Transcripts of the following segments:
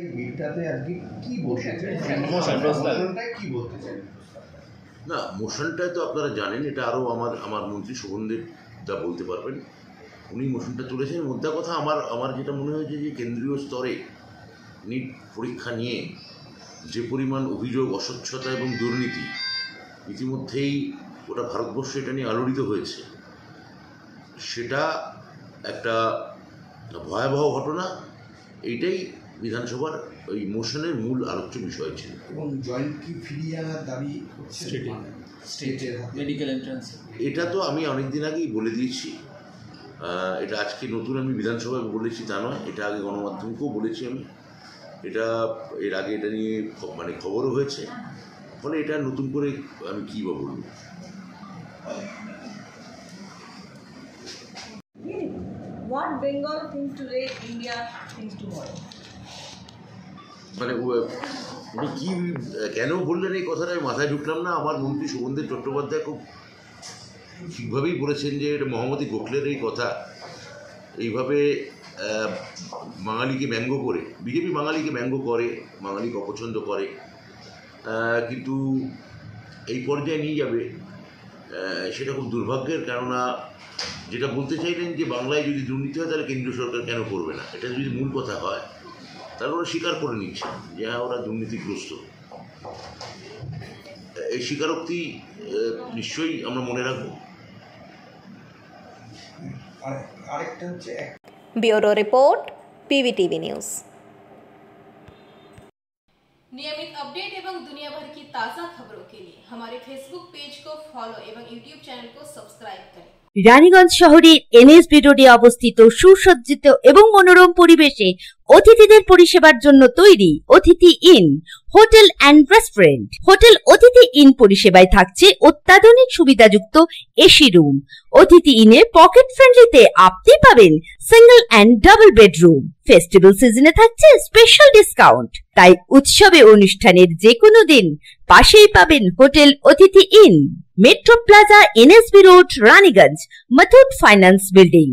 এই বিলটাতে আজকে কি বলতে চাই, কি বলতে চাই? না, মোশনটা তো আপনারা জানেন, এটা আরও আমার মন্ত্রী শোভনদেব যা বলতে পারবেন। উনি মোশনটা তুলেছেন। মোদ্দা কথা আমার যেটা মনে হয়েছে যে কেন্দ্রীয় স্তরে নিট পরীক্ষা নিয়ে যে পরিমাণ অভিযোগ, অস্বচ্ছতা এবং দুর্নীতি ইতিমধ্যেই ওটা ভারতবর্ষ এটা নিয়ে আলোড়িত হয়েছে, সেটা একটা ভয়াবহ ঘটনা। এইটাই বিধানসভার ওই মোশনের মূল আলোচ্য বিষয় ছিল। এবং জয়েন্ট কি ফিরিয়ে আনার দাবি স্টেটের মেডিকেল এন্ট্রান্স, এটা তো আমি অনেকদিন আগেই বলে দিয়েছি। এটা আজকে নতুন আমি বিধানসভায় বলেছি তা নয়, এটা আগে গণমাধ্যমকেও বলেছি আমি। এটা এর আগে এটা নিয়ে খবরও হয়েছে, ফলে এটা নতুন করে আমি কী বা বলব। What Bengal thinks today, India thinks tomorrow. উনি কি কেন বললেন এই কথাটা আমি মাথায় ঢুকলাম না। আমার মন্ত্রী শোভনদেব চট্টোপাধ্যায় খুব ঠিকভাবেই বলেছেন যে এটা মহামতি গোখলের এই কথা। এইভাবে বাঙালিকে ব্যঙ্গ করে, বিজেপি বাঙালিকে ব্যঙ্গ করে, বাঙালিকে অপছন্দ করে, কিন্তু এই পর্যায়ে নিয়ে যাবে সেটা খুব দুর্ভাগ্যের। কেননা যেটা বলতে চাইলেন যে বাংলায় যদি দুর্নীতি হয় তাহলে কেন্দ্রীয় সরকার কেন করবে না, এটা যদি মূল কথা হয় তাহলে ওরা স্বীকার করে নিচ্ছে যে হ্যাঁ ওরা দুর্নীতিগ্রস্ত। এই স্বীকারোক্তি নিশ্চয়ই আমরা মনে রাখবো। আরেকটা হচ্ছে ब्यूरो रिपोर्ट पीवीटीवी न्यूज़। नियमित अपडेट एवं दुनिया भर की ताज़ा खबरों के लिए हमारे फेसबुक पेज को फॉलो एवं यूट्यूब चैनल को सब्सक्राइब करें। রানীগঞ্জ শহরের এনএসবি রোডে অবস্থিত সুসজ্জিত এবং মনোরম পরিবেশে অতিথিদের পরিষেবার জন্য তৈরি অতিথি in hotel and restaurant. Hotel অতিথি ইন পরিষেবায় থাকছে অত্যাধুনিক সুবিধাযুক্ত এসি রুম। অতিথি ইনে পকেট ফ্রেন্ডলিতে আপনি পাবেন single and double bedroom. Festival সিজনে থাকছে স্পেশাল ডিসকাউন্ট। তাই উৎসবে অনুষ্ঠানের যে কোনো দিন পাশেই পাবেন হোটেল অতিথি in, metro plaza, NSB road, Raniganj, Muthoot finance building.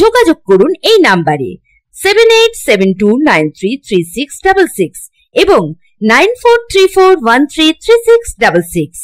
যোগাযোগ করুন এই নাম্বারে 7872933666 এবং 9434133666।